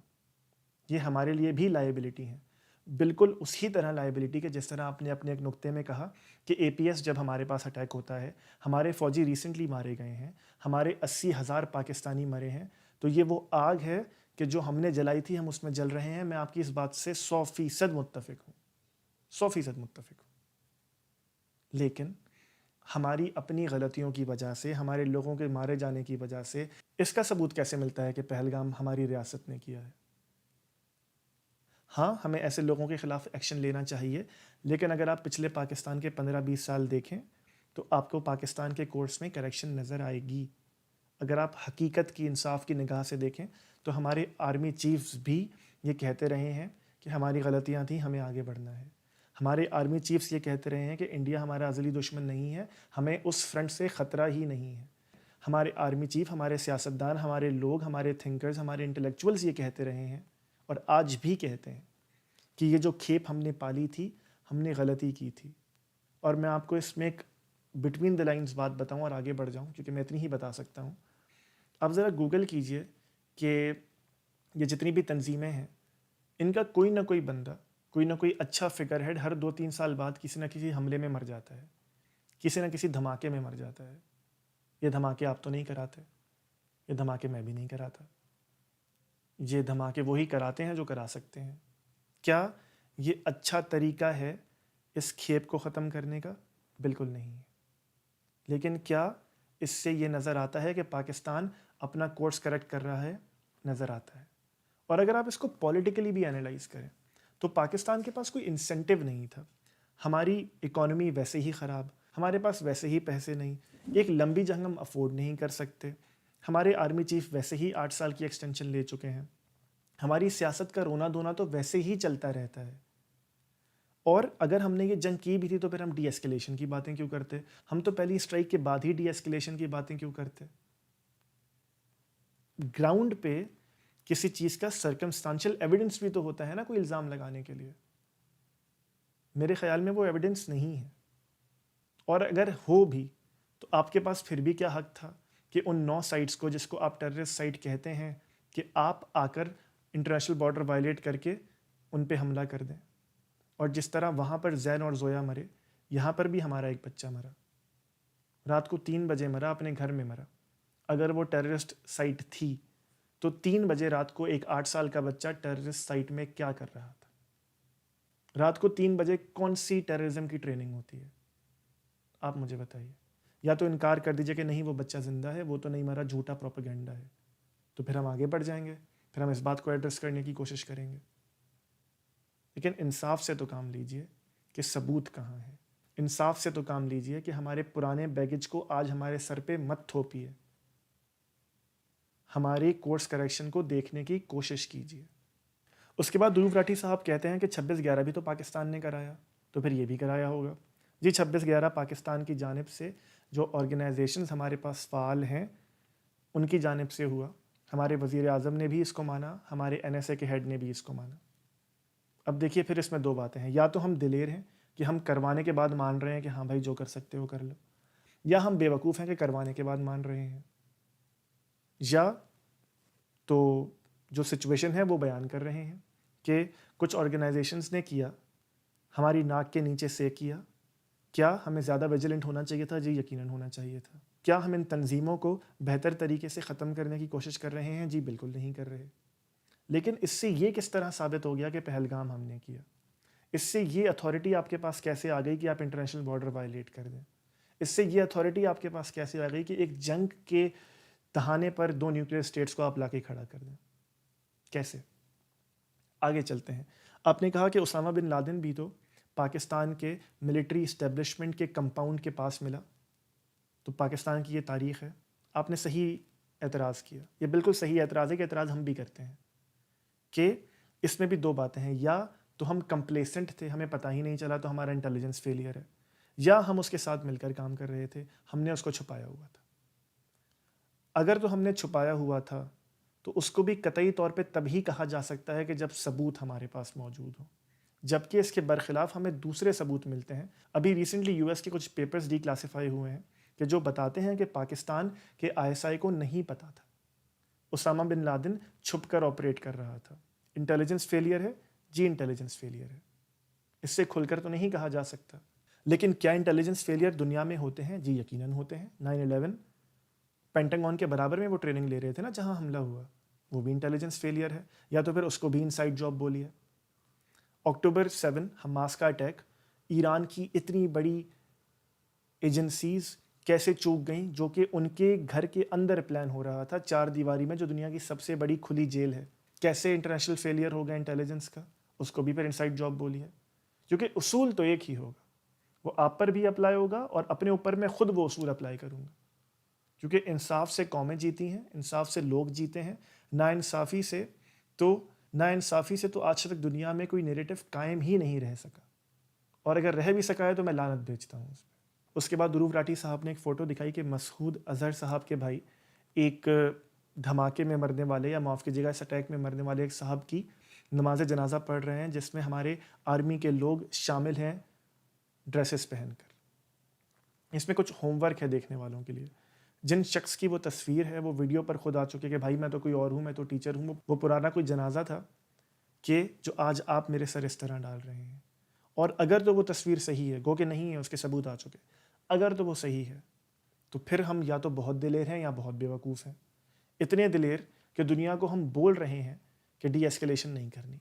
یہ ہمارے لیے بھی لائبلٹی ہیں، بالکل اسی طرح لائبلٹی کہ جس طرح آپ نے اپنے ایک نقطے میں کہا کہ اے پی ایس جب ہمارے پاس اٹیک ہوتا ہے، ہمارے فوجی ریسنٹلی مارے گئے ہیں، ہمارے 80,000 پاکستانی مرے ہیں، تو یہ وہ آگ ہے کہ جو ہم نے جلائی تھی ہم اس میں جل رہے ہیں. میں آپ کی اس بات سے 100% متفق ہوں، 100% متفق ہوں. لیکن ہماری اپنی غلطیوں کی وجہ سے، ہمارے لوگوں کے مارے جانے کی وجہ سے اس کا ثبوت کیسے ملتا ہے کہ پہلگام ہماری ریاست نے کیا ہے؟ ہاں، ہمیں ایسے لوگوں کے خلاف ایکشن لینا چاہیے، لیکن اگر آپ پچھلے پاکستان کے 15-20 سال دیکھیں تو آپ کو پاکستان کے کورٹس میں کریکشن نظر آئے گی. اگر آپ حقیقت کی، انصاف کی نگاہ سے دیکھیں تو ہمارے آرمی چیفز بھی یہ کہتے رہے ہیں کہ ہماری غلطیاں تھیں، ہمیں آگے بڑھنا ہے. ہمارے آرمی چیفز یہ کہتے رہے ہیں کہ انڈیا ہمارا ازلی دشمن نہیں ہے، ہمیں اس فرنٹ سے خطرہ ہی نہیں ہے. ہمارے آرمی چیف، ہمارے سیاستدان، ہمارے لوگ، ہمارے تھنکرز، ہمارے انٹلیکچوئلز یہ کہتے رہے ہیں اور آج بھی کہتے ہیں کہ یہ جو کھیپ ہم نے پالی تھی، ہم نے غلطی کی تھی. اور میں آپ کو اس میں ایک بٹوین دا لائنز بات بتاؤں اور آگے بڑھ جاؤں، کیونکہ میں اتنی ہی بتا سکتا ہوں. آپ ذرا گوگل کیجئے کہ یہ جتنی بھی تنظیمیں ہیں، ان کا کوئی نہ کوئی بندہ، کوئی نہ کوئی اچھا فگر ہیڈ ہر 2-3 سال بعد کسی نہ کسی حملے میں مر جاتا ہے، کسی نہ کسی دھماکے میں مر جاتا ہے. یہ دھماکے آپ تو نہیں کراتے، یہ دھماکے میں بھی نہیں کراتا، یہ دھماکے وہی کراتے ہیں جو کرا سکتے ہیں. کیا یہ اچھا طریقہ ہے اس کھیپ کو ختم کرنے کا؟ بالکل نہیں ہے. لیکن کیا اس سے یہ نظر آتا ہے کہ پاکستان اپنا کورس کریکٹ کر رہا ہے؟ نظر آتا ہے. اور اگر آپ اس کو پولیٹیکلی بھی انالائز کریں تو پاکستان کے پاس کوئی انسینٹیو نہیں تھا. ہماری اکانومی ویسے ہی خراب، ہمارے پاس ویسے ہی پیسے نہیں، ایک لمبی جنگ ہم افورڈ نہیں کر سکتے، ہمارے آرمی چیف ویسے ہی 8 سال کی ایکسٹینشن لے چکے ہیں، ہماری سیاست کا رونا دھونا تو ویسے ہی چلتا رہتا ہے. اور اگر ہم نے یہ جنگ کی بھی تھی تو پھر ہم ڈی ایسکیلیشن کی باتیں کیوں کرتے؟ ہم تو پہلی اسٹرائک کے بعد ہی ڈی ایسکیلیشن کی باتیں کیوں کرتے؟ گراؤنڈ پہ کسی چیز کا سرکمسٹانشل ایویڈنس بھی تو ہوتا ہے نا کوئی الزام لگانے کے لیے. میرے خیال میں وہ ایویڈنس نہیں ہے. اور اگر ہو بھی تو آپ کے پاس پھر بھی کیا حق تھا کہ ان 9 سائٹس کو، جس کو آپ ٹیررسٹ سائٹ کہتے ہیں، کہ آپ آ کر انٹرنیشنل بارڈر وائلیٹ کر کے ان پہ حملہ کر دیں. اور جس طرح وہاں پر زین اور زویا مرے، یہاں پر بھی ہمارا ایک بچہ مرا، رات کو 3 بجے مرا، اپنے گھر میں مرا. اگر وہ ٹیررسٹ سائٹ تھی تو 3 بجے رات کو ایک 8 سال کا بچہ ٹیررسٹ سائٹ میں کیا کر رہا تھا؟ رات کو 3 بجے کون سی ٹیررزم کی ٹریننگ ہوتی ہے؟ آپ مجھے بتائیے. یا تو انکار کر دیجئے کہ نہیں وہ بچہ زندہ ہے، وہ تو نہیں مرا، جھوٹا پروپیگنڈا ہے، تو پھر ہم آگے بڑھ جائیں گے، پھر ہم اس بات کو ایڈریس کرنے کی کوشش کریں گے. لیکن انصاف سے تو کام لیجئے کہ ثبوت کہاں ہے. انصاف سے تو کام لیجئے کہ ہمارے پرانے بیگیج کو آج ہمارے سر پہ مت تھوپیے. ہمارے کورس کریکشن کو دیکھنے کی کوشش کیجئے. اس کے بعد دھروو راٹھی صاحب کہتے ہیں کہ 26/11 بھی تو پاکستان نے کرایا، تو پھر یہ بھی کرایا ہوگا. جی 26/11 پاکستان کی جانب سے جو آرگنائزیشنز ہمارے پاس فعال ہیں ان کی جانب سے ہوا. ہمارے وزیر اعظم نے بھی اس کو مانا، ہمارے NSA کے ہیڈ نے بھی اس کو مانا. اب دیکھیے پھر اس میں 2 باتیں ہیں، یا تو ہم دلیر ہیں کہ ہم کروانے کے بعد مان رہے ہیں کہ ہاں بھائی جو کر سکتے ہو کر لو، یا ہم بے وقوف ہیں کہ کروانے کے بعد مان رہے ہیں، یا تو جو سچویشن ہے وہ بیان کر رہے ہیں کہ کچھ آرگنائزیشنز نے کیا، ہماری ناک کے نیچے سے کیا. کیا ہمیں زیادہ ویجیلنٹ ہونا چاہیے تھا؟ جی یقیناً ہونا چاہیے تھا. کیا ہم ان تنظیموں کو بہتر طریقے سے ختم کرنے کی کوشش کر رہے ہیں؟ جی بالکل نہیں کر رہے. لیکن اس سے یہ کس طرح ثابت ہو گیا کہ پہلگام ہم نے کیا؟ اس سے یہ اتھارٹی آپ کے پاس کیسے آ گئی کہ آپ انٹرنیشنل بارڈر وائلیٹ کر دیں؟ اس سے یہ اتھارٹی آپ کے پاس کیسے آ گئی کہ ایک جنگ کے دہانے پر 2 نیوکلیئر اسٹیٹس کو آپ لا کے کھڑا کر دیں؟ کیسے؟ آگے چلتے ہیں. آپ نے کہا کہ اسامہ بن لادن بھی تو پاکستان کے ملٹری اسٹیبلشمنٹ کے کمپاؤنڈ کے پاس ملا. تو پاکستان کی یہ تاریخ ہے. آپ نے صحیح اعتراض کیا. یہ بالکل صحیح اعتراض ہے کہ اعتراض ہم بھی کرتے ہیں کہ اس میں بھی دو باتیں ہیں, یا تو ہم کمپلیسنٹ تھے, ہمیں پتہ ہی نہیں چلا تو ہمارا انٹیلیجنس فیلئر ہے, یا ہم اس کے ساتھ مل کر کام کر رہے تھے, ہم نے اس کو چھپایا ہوا تھا. اگر تو ہم نے چھپایا ہوا تھا تو اس کو بھی قطعی طور پہ تبھی کہا جا سکتا ہے کہ جب ثبوت ہمارے پاس موجود ہو, جبکہ اس کے برخلاف ہمیں دوسرے ثبوت ملتے ہیں. ابھی ریسنٹلی یو ایس کے کچھ پیپرز ڈی کلاسیفائی ہوئے ہیں کہ جو بتاتے ہیں کہ پاکستان کے ISI کو نہیں پتہ تھا اسامہ بن لادن چھپ کر آپریٹ کر رہا تھا. انٹیلیجنس فیلئر ہے جی, انٹیلیجنس فیلئر ہے, اس سے کھل کر تو نہیں کہا جا سکتا. لیکن کیا انٹیلیجنس فیلئر دنیا میں ہوتے ہیں؟ جی یقیناً ہوتے ہیں. 9/11 پینٹاگون کے برابر میں وہ ٹریننگ لے رہے تھے نا جہاں حملہ ہوا, وہ بھی انٹیلیجنس فیلئر ہے, یا تو پھر اس کو بھی انسائڈ جاب بولیے. اکتوبر 7 حماس کا اٹیک, ایران کی اتنی بڑی ایجنسیز کیسے چوک گئیں جو کہ ان کے گھر کے اندر پلان ہو رہا تھا, 4 دیواری میں, جو دنیا کی سب سے بڑی کھلی جیل ہے. کیسے انٹرنیشنل فیلئر ہوگا انٹیلیجنس کا؟ اس کو بھی پھر انسائڈ جاب بولیے. کیونکہ اصول تو ایک ہی ہوگا, وہ آپ پر بھی اپلائی ہوگا اور اپنے اوپر میں خود وہ اصول اپلائی کروں گا. کیونکہ انصاف سے قومیں جیتی ہیں, انصاف سے لوگ جیتے ہیں, ناانصافی سے تو آج تک دنیا میں کوئی نیریٹو قائم ہی نہیں رہ سکا, اور اگر رہ بھی سکا ہے تو میں لعنت بھیجتا ہوں اس پہ. اس کے بعد دھروو راٹھی صاحب نے ایک فوٹو دکھائی کہ مسعود اظہر صاحب کے بھائی ایک دھماکے میں مرنے والے, یا معاف کیجیے گا اس اٹیک میں مرنے والے ایک صاحب کی نماز جنازہ پڑھ رہے ہیں, جس میں ہمارے آرمی کے لوگ شامل ہیں ڈریسز پہن کر. اس میں کچھ ہوم ورک ہے دیکھنے والوں کے لیے. جن شخص کی وہ تصویر ہے وہ ویڈیو پر خود آ چکے کہ بھائی میں تو کوئی اور ہوں, میں تو ٹیچر ہوں. وہ پرانا کوئی جنازہ تھا کہ جو آج آپ میرے سر اس طرح ڈال رہے ہیں. اور اگر تو وہ تصویر صحیح ہے, گو کہ نہیں ہے, اس کے ثبوت آ چکے, اگر تو وہ صحیح ہے تو پھر ہم یا تو بہت دلیر ہیں یا بہت بیوقوف ہیں. اتنے دلیر کہ دنیا کو ہم بول رہے ہیں کہ ڈی ایسکیلیشن نہیں کرنی,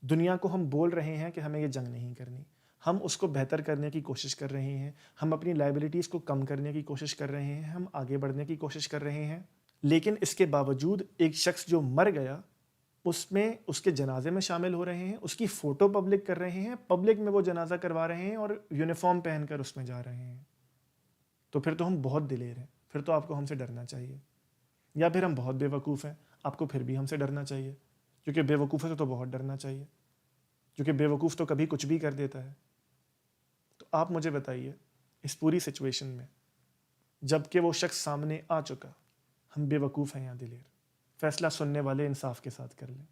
دنیا کو ہم بول رہے ہیں کہ ہمیں یہ جنگ نہیں کرنی, ہم اس کو بہتر کرنے کی کوشش کر رہے ہیں, ہم اپنی لائبلٹیز کو کم کرنے کی کوشش کر رہے ہیں, ہم آگے بڑھنے کی کوشش کر رہے ہیں. لیکن اس کے باوجود ایک شخص جو مر گیا اس میں اس کے جنازے میں شامل ہو رہے ہیں, اس کی فوٹو پبلک کر رہے ہیں, پبلک میں وہ جنازہ کروا رہے ہیں اور یونیفارم پہن کر اس میں جا رہے ہیں. تو پھر تو ہم بہت دلیر ہیں, پھر تو آپ کو ہم سے ڈرنا چاہیے. یا پھر ہم بہت بے وقوف ہیں, آپ کو پھر بھی ہم سے ڈرنا چاہیے. کیونکہ بے وقوف سے تو بہت ڈرنا چاہیے, کیونکہ بے وقوف تو کبھی کچھ بھی کر دیتا ہے. تو آپ مجھے بتائیے اس پوری سچویشن میں جب کہ وہ شخص سامنے آ چکا, ہم بے وقوف ہیں یا دلیر؟ فیصلہ سننے والے انصاف کے ساتھ کر لیں.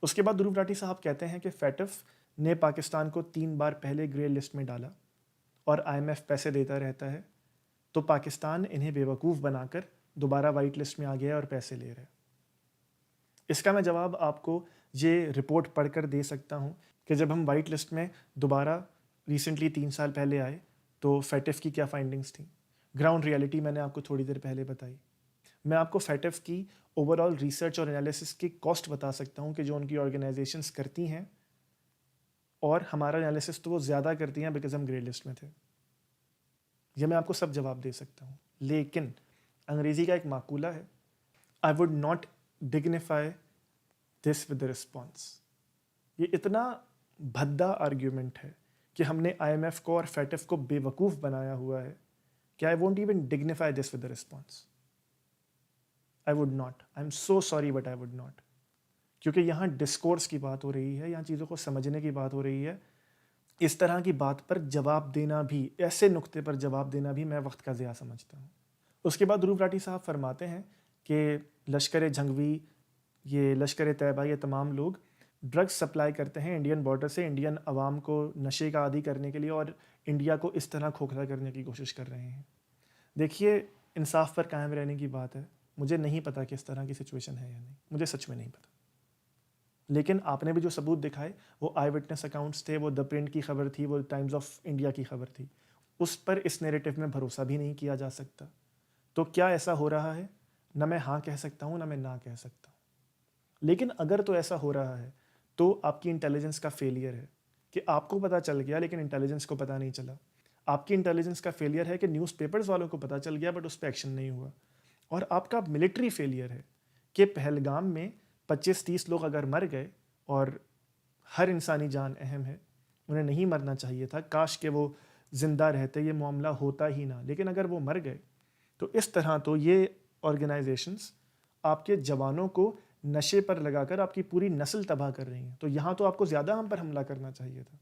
اس کے بعد دھروو راٹھی صاحب کہتے ہیں کہ فیٹف نے پاکستان کو 3 بار پہلے گرے لسٹ میں ڈالا اور IMF پیسے دیتا رہتا ہے, تو پاکستان انہیں بے وقوف بنا کر دوبارہ وائٹ لسٹ میں آ گیا اور پیسے لے رہا ہے. اس کا میں جواب آپ کو یہ رپورٹ پڑھ کر دے سکتا ہوں کہ جب ہم وائٹ لسٹ میں دوبارہ ریسنٹلی 3 سال پہلے آئے تو فیٹف کی کیا فائنڈنگز تھیں. گراؤنڈ ریئلٹی میں نے آپ کو تھوڑی دیر پہلے بتائی. میں آپ کو فیٹف کی اوور آل ریسرچ اور انالیسس کی کاسٹ بتا سکتا ہوں کہ جو ان کی آرگنائزیشنز کرتی ہیں, اور ہمارا انالیسس تو وہ زیادہ کرتی ہیں بیکاز ہم گرے لسٹ میں تھے. یہ میں آپ کو سب جواب دے سکتا ہوں. لیکن انگریزی کا ایک مقولہ ہے, I would not dignify this with a response. یہ اتنا بھدا آرگیومنٹ ہے کہ ہم نے IMF کو اور فیٹف کو بے وقوف بنایا ہوا ہے کہ I won't even dignify this with a response. I would not. I'm so sorry but I would not. کیونکہ یہاں ڈسکورس کی بات ہو رہی ہے, یہاں چیزوں کو سمجھنے کی بات ہو رہی ہے. اس طرح کی بات پر جواب دینا بھی, ایسے نقطے پر جواب دینا بھی میں وقت کا ضیاع سمجھتا ہوں. اس کے بعد دھروو راٹھی صاحب فرماتے ہیں کہ لشکر جھنگوی, یہ لشکر طیبہ, یہ تمام لوگ ڈرگز سپلائی کرتے ہیں انڈین بارڈر سے انڈین عوام کو نشے کا عادی کرنے کے لیے اور انڈیا کو اس طرح کھوکھلا کرنے کی کوشش کر رہے ہیں. دیکھیے انصاف پر قائم رہنے کی بات ہے, مجھے نہیں پتا کہ اس طرح کی سچویشن ہے یا نہیں, مجھے سچ میں نہیں پتا. لیکن آپ نے بھی جو ثبوت دکھائے وہ آئی وٹنس اکاؤنٹس تھے, وہ دا پرنٹ کی خبر تھی, وہ ٹائمز آف انڈیا کی خبر تھی. اس پر اس نیریٹو میں بھروسہ بھی نہیں کیا جا سکتا. تو کیا ایسا ہو رہا ہے؟ نہ میں ہاں کہہ سکتا ہوں, نہ میں نہ کہہ سکتا ہوں. لیکن اگر تو ایسا ہو رہا ہے تو آپ کی انٹیلیجنس کا فیلئر ہے کہ آپ کو پتہ چل گیا لیکن انٹیلیجنس کو پتہ نہیں چلا. آپ کی انٹیلیجنس کا فیلئر ہے کہ نیوز پیپرز والوں کو پتہ چل گیا بٹ اس پہ ایکشن نہیں ہوا. اور آپ کا ملٹری فیلئر ہے کہ پہلگام میں 25-30 لوگ اگر مر گئے, اور ہر انسانی جان اہم ہے, انہیں نہیں مرنا چاہیے تھا, کاش کہ وہ زندہ رہتے, یہ معاملہ ہوتا ہی نہ. لیکن اگر وہ مر گئے تو اس طرح تو یہ آرگنائزیشنز آپ کے جوانوں کو نشے پر لگا کر آپ کی پوری نسل تباہ کر رہی ہیں. تو یہاں تو آپ کو زیادہ ہم پر حملہ کرنا چاہیے تھا.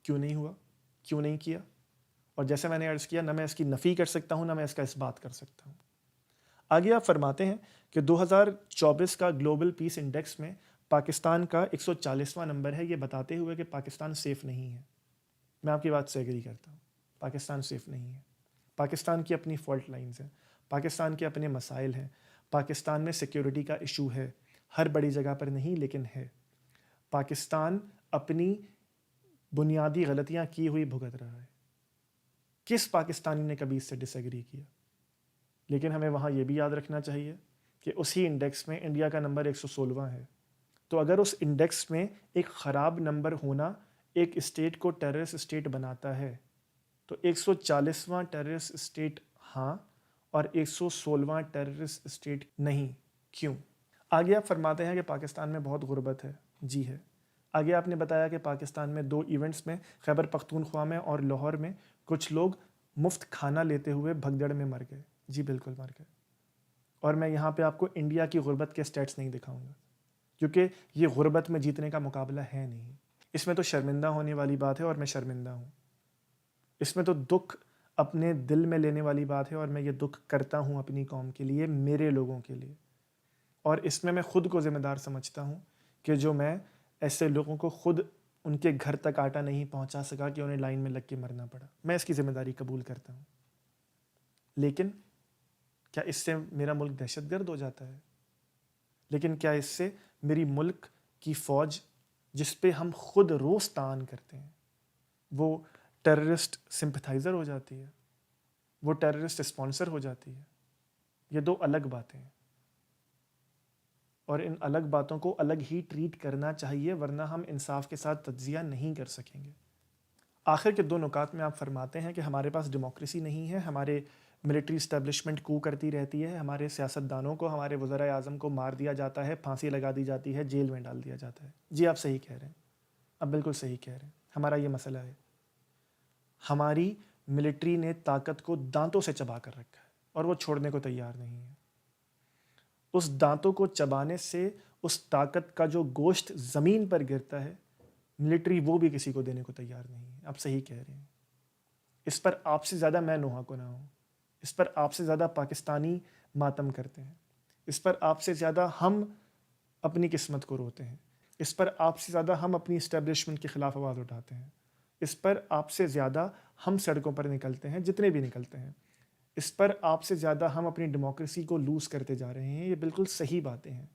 کیوں نہیں ہوا؟ کیوں نہیں کیا؟ اور جیسے میں نے عرض کیا، نہ میں اس کی نفی کر سکتا ہوں، نہ میں اس کا اس بات کر سکتا ہوں. آگے آپ فرماتے ہیں کہ 2024 کا گلوبل پیس انڈیکس میں پاکستان کا 140واں نمبر ہے، یہ بتاتے ہوئے کہ پاکستان سیف نہیں ہے. میں آپ کی بات سے ایگری کرتا ہوں. پاکستان سیف نہیں ہے. پاکستان کی اپنی فالٹ لائنز ہیں، پاکستان کے اپنے مسائل ہیں، پاکستان میں سیکیورٹی کا ایشو ہے، ہر بڑی جگہ پر نہیں لیکن ہے. پاکستان اپنی بنیادی غلطیاں کی ہوئی بھگت رہا ہے. کس پاکستانی نے کبھی اس سے ڈس ایگری کیا؟ لیکن ہمیں وہاں یہ بھی یاد رکھنا چاہیے کہ اسی انڈیکس میں انڈیا کا نمبر 116واں ہے. تو اگر اس انڈیکس میں ایک خراب نمبر ہونا ایک اسٹیٹ کو ٹیررسٹ اسٹیٹ بناتا ہے، تو 140واں ٹیررسٹ اسٹیٹ ہاں اور 116واں ٹیررسٹ اسٹیٹ نہیں. کیوں؟ آگے آپ فرماتے ہیں کہ پاکستان میں بہت غربت ہے. جی ہے. آگے آپ نے بتایا کہ پاکستان میں 2 ایونٹس میں، خیبر پختونخوا میں اور لاہور میں، کچھ لوگ مفت کھانا لیتے ہوئے بھگدڑ میں مر گئے. جی بالکل مر گئے. اور میں یہاں پہ آپ کو انڈیا کی غربت کے سٹیٹس نہیں دکھاؤں گا، کیونکہ یہ غربت میں جیتنے کا مقابلہ ہے نہیں. اس میں تو شرمندہ ہونے والی بات ہے اور میں شرمندہ ہوں. اس میں تو دکھ اپنے دل میں لینے والی بات ہے اور میں یہ دکھ کرتا ہوں اپنی قوم کے لیے، میرے لوگوں کے لیے. اور اس میں خود کو ذمہ دار سمجھتا ہوں کہ جو میں ایسے لوگوں کو خود ان کے گھر تک آٹا نہیں پہنچا سکا کہ انہیں لائن میں لگ کے مرنا پڑا، میں اس کی ذمہ داری قبول کرتا ہوں. لیکن کیا اس سے میرا ملک دہشت گرد ہو جاتا ہے؟ لیکن کیا اس سے میری ملک کی فوج، جس پہ ہم خود روز تعان کرتے ہیں، وہ ٹیررسٹ سمپتھائزر ہو جاتی ہے؟ وہ ٹیررسٹ اسپانسر ہو جاتی ہے؟ یہ 2 الگ باتیں ہیں، اور ان الگ باتوں کو الگ ہی ٹریٹ کرنا چاہیے، ورنہ ہم انصاف کے ساتھ تجزیہ نہیں کر سکیں گے. آخر کے 2 نکات میں آپ فرماتے ہیں کہ ہمارے پاس ڈیموکریسی نہیں ہے، ہمارے ملٹری اسٹیبلشمنٹ کو کرتی رہتی ہے، ہمارے سیاستدانوں کو، ہمارے وزراء اعظم کو مار دیا جاتا ہے، پھانسی لگا دی جاتی ہے، جیل میں ڈال دیا جاتا ہے. جی آپ صحیح کہہ رہے ہیں، اب بالکل صحیح کہہ رہے ہیں. ہمارا یہ مسئلہ ہے، ہماری ملٹری نے طاقت کو دانتوں سے چبا کر رکھا ہے اور وہ چھوڑنے کو تیار نہیں ہے. اس دانتوں کو چبانے سے اس طاقت کا جو گوشت زمین پر گرتا ہے، ملٹری وہ بھی کسی کو دینے کو تیار نہیں ہے. آپ صحیح کہہ رہے ہیں. اس پر آپ سے زیادہ میں نوحہ کو نہ ہوں، اس پر آپ سے زیادہ پاکستانی ماتم کرتے ہیں، اس پر آپ سے زیادہ ہم اپنی قسمت کو روتے ہیں، اس پر آپ سے زیادہ ہم اپنی اسٹیبلشمنٹ کے خلاف آواز اٹھاتے ہیں، اس پر آپ سے زیادہ ہم سڑکوں پر نکلتے ہیں، جتنے بھی نکلتے ہیں. اس پر آپ سے زیادہ ہم اپنی ڈیموکریسی کو لوز کرتے جا رہے ہیں. یہ بالکل صحیح باتیں ہیں.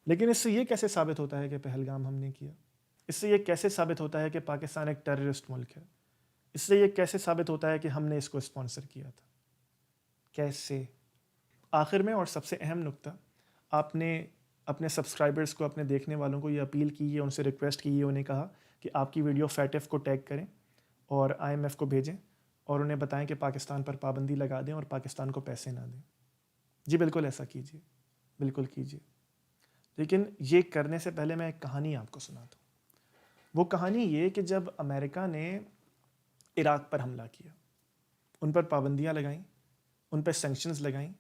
لیکن اس سے یہ کیسے ثابت ہوتا ہے کہ پہلگام ہم نے کیا؟ اس سے یہ کیسے ثابت ہوتا ہے کہ پاکستان ایک ٹیررسٹ ملک ہے؟ اس سے یہ کیسے ثابت ہوتا ہے کہ ہم نے اس کو اسپانسر کیا تھا؟ کیسے؟ آخر میں اور سب سے اہم نقطہ، آپ نے اپنے سبسکرائبرز کو، اپنے دیکھنے والوں کو یہ اپیل کی ہے، ان سے ریکویسٹ کی ہے، انہیں کہا کہ آپ کی ویڈیو فیٹف کو ٹیگ کریں اور IMF کو بھیجیں اور انہیں بتائیں کہ پاکستان پر پابندی لگا دیں اور پاکستان کو پیسے نہ دیں. جی بالکل ایسا کیجیے، بالکل کیجیے. لیکن یہ کرنے سے پہلے میں ایک کہانی آپ کو سناتا ہوں. وہ کہانی یہ کہ جب امریکہ نے عراق پر حملہ کیا، ان پر پابندیاں لگائیں، ان پہ سینکشنز لگائیں،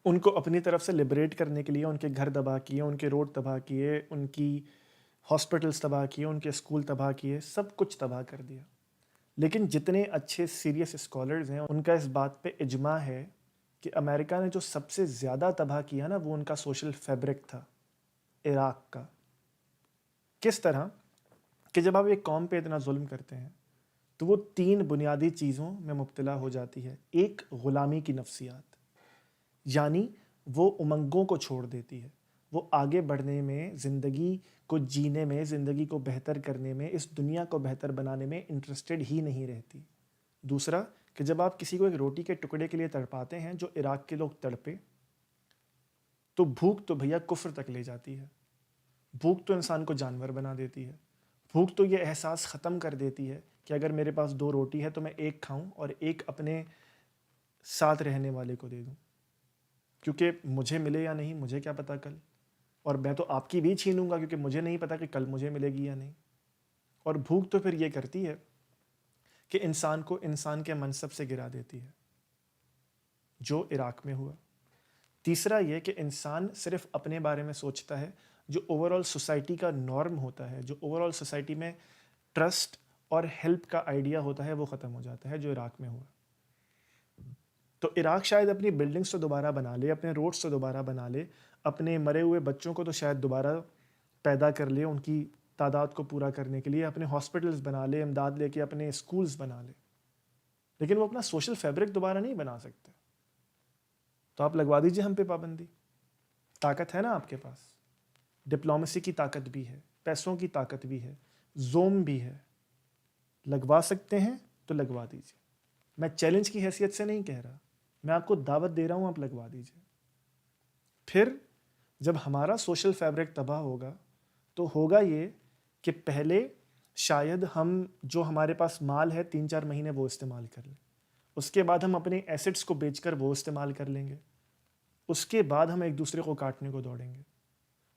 ان کو اپنی طرف سے لبریٹ کرنے کے لیے ان کے گھر تباہ کیے، ان کے روڈ تباہ کیے، ان کی ہاسپٹلز تباہ کیے، ان کے اسکول تباہ کیے، سب کچھ تباہ کر دیا. لیکن جتنے اچھے سیریس اسکالرز ہیں، ان کا اس بات پہ اجماع ہے کہ امریکہ نے جو سب سے زیادہ تباہ کیا نا، وہ ان کا سوشل فیبرک تھا، عراق کا. کس طرح کہ جب آپ ایک قوم پہ اتنا ظلم کرتے ہیں تو وہ 3 بنیادی چیزوں میں مبتلا ہو جاتی ہے. ایک، غلامی کی نفسیات، یعنی وہ امنگوں کو چھوڑ دیتی ہے، وہ آگے بڑھنے میں، زندگی کو جینے میں، زندگی کو بہتر کرنے میں، اس دنیا کو بہتر بنانے میں انٹرسٹڈ ہی نہیں رہتی. دوسرا کہ جب آپ کسی کو ایک روٹی کے ٹکڑے کے لیے تڑپاتے ہیں، جو عراق کے لوگ تڑپے، تو بھوک تو بھیا کفر تک لے جاتی ہے. بھوک تو انسان کو جانور بنا دیتی ہے. بھوک تو یہ احساس ختم کر دیتی ہے کہ اگر میرے پاس 2 روٹی ہے تو میں 1 کھاؤں اور 1 اپنے ساتھ رہنے والے کو دے دوں، کیونکہ مجھے ملے یا نہیں مجھے کیا پتا کل، اور میں تو آپ کی بھی چھینوں گا کیونکہ مجھے نہیں پتا کہ کل مجھے ملے گی یا نہیں. اور بھوک تو پھر یہ کرتی ہے کہ انسان کو انسان کے منصب سے گرا دیتی ہے، جو عراق میں ہوا. تیسرا یہ کہ انسان صرف اپنے بارے میں سوچتا ہے، جو اوور آل سوسائٹی کا نارم ہوتا ہے، جو اوور آل سوسائٹی میں ٹرسٹ اور ہیلپ کا آئیڈیا ہوتا ہے، وہ ختم ہو جاتا ہے، جو عراق میں ہوا۔ تو عراق شاید اپنی بلڈنگس تو دوبارہ بنا لے، اپنے روڈس تو دوبارہ بنا لے، اپنے مرے ہوئے بچوں کو تو شاید دوبارہ پیدا کر لے ان کی تعداد کو پورا کرنے کے لیے، اپنے ہاسپٹلز بنا لے، امداد لے کے اپنے اسکولز بنا لے، لیکن وہ اپنا سوشل فیبرک دوبارہ نہیں بنا سکتے۔ تو آپ لگوا دیجئے ہم پہ پابندی، طاقت ہے نا آپ کے پاس، ڈپلومیسی کی طاقت بھی ہے، پیسوں کی طاقت بھی ہے، زوم بھی ہے، لگوا سکتے ہیں تو لگوا دیجئے۔ میں چیلنج کی حیثیت سے نہیں کہہ رہا، میں آپ کو دعوت دے رہا ہوں، آپ لگوا دیجئے۔ پھر جب ہمارا سوشل فیبرک تباہ ہوگا تو ہوگا یہ کہ پہلے شاید ہم جو ہمارے پاس مال ہے 3-4 مہینے وہ استعمال کر لیں، اس کے بعد ہم اپنے ایسٹس کو بیچ کر وہ استعمال کر لیں گے، اس کے بعد ہم ایک دوسرے کو کاٹنے کو دوڑیں گے،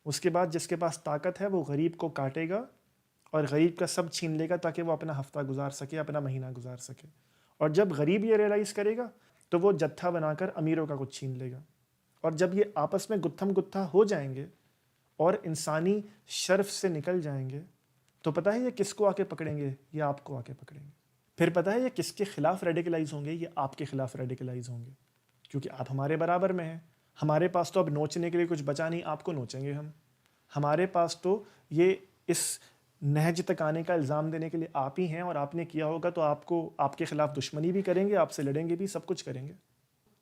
اس کے بعد جس کے پاس طاقت ہے وہ غریب کو کاٹے گا اور غریب کا سب چھین لے گا تاکہ وہ اپنا ہفتہ گزار سکے، اپنا مہینہ گزار سکے، اور جب غریب یہ ریئلائز کرے گا تو وہ جتھا بنا کر امیروں کا کچھ چھین لے گا، اور جب یہ آپس میں گتھم گتھا ہو جائیں گے اور انسانی شرف سے نکل جائیں گے تو پتہ ہے یہ کس کو آ کے پکڑیں گے؟ یہ آپ کو آ کے پکڑیں گے۔ پھر پتہ ہے یہ کس کے خلاف ریڈیکلائز ہوں گے؟ یہ آپ کے خلاف ریڈیکلائز ہوں گے، کیونکہ آپ ہمارے برابر میں ہیں، ہمارے پاس تو اب نوچنے کے لیے کچھ بچا نہیں، آپ کو نوچیں گے ہم، ہمارے پاس تو یہ اس نہج تک آنے کا الزام دینے کے لیے آپ ہی ہیں، اور آپ نے کیا ہوگا تو آپ کو آپ کے خلاف دشمنی بھی کریں گے، آپ سے لڑیں گے بھی، سب کچھ کریں گے۔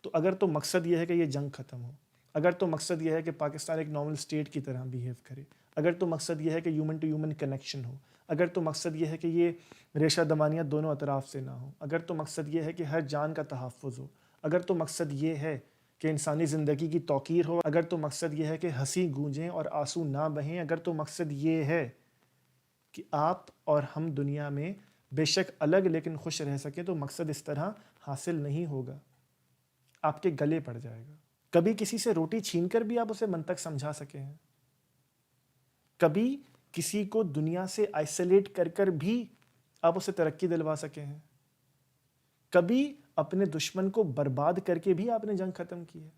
تو اگر تو مقصد یہ ہے کہ یہ جنگ ختم ہو، اگر تو مقصد یہ ہے کہ پاکستان ایک نارمل اسٹیٹ کی طرح بیہیو کرے، اگر تو مقصد یہ ہے کہ ہیومن ٹو ہیومن کنیکشن ہو، اگر تو مقصد یہ ہے کہ یہ ریشہ دمانیت دونوں اطراف سے نہ ہو، اگر تو مقصد یہ ہے کہ ہر جان کا تحفظ ہو، اگر تو مقصد یہ ہے کہ انسانی زندگی کی توقیر ہو، اگر تو مقصد یہ ہے کہ ہنسی گونجیں اور آنسو نہ بہیں، اگر تو مقصد یہ ہے کہ آپ اور ہم دنیا میں بے شک الگ لیکن خوش رہ سکیں، تو مقصد اس طرح حاصل نہیں ہوگا، آپ کے گلے پڑ جائے گا۔ کبھی کسی سے روٹی چھین کر بھی آپ اسے منطق سمجھا سکے ہیں، کبھی کسی کو دنیا سے آئسولیٹ کر کر بھی آپ اسے ترقی دلوا سکے ہیں، کبھی اپنے دشمن کو برباد کر کے بھی آپ نے جنگ ختم کی ہے۔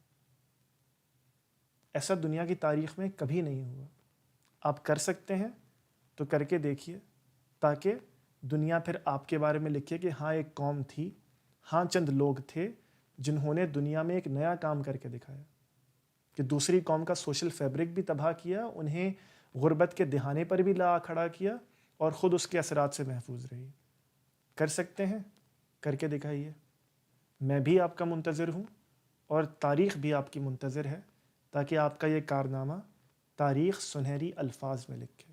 ایسا دنیا کی تاریخ میں کبھی نہیں ہوا۔ آپ کر سکتے ہیں تو کر کے دیکھیے، تاکہ دنیا پھر آپ کے بارے میں لکھے کہ ہاں ایک قوم تھی، ہاں چند لوگ تھے جنہوں نے دنیا میں ایک نیا کام کر کے دکھایا، کہ دوسری قوم کا سوشل فیبرک بھی تباہ کیا، انہیں غربت کے دہانے پر بھی لا کھڑا کیا، اور خود اس کے اثرات سے محفوظ رہی۔ کر سکتے ہیں، کر کے دکھائیے۔ میں بھی آپ کا منتظر ہوں، اور تاریخ بھی آپ کی منتظر ہے، تاکہ آپ کا یہ کارنامہ تاریخ سنہری الفاظ میں لکھے۔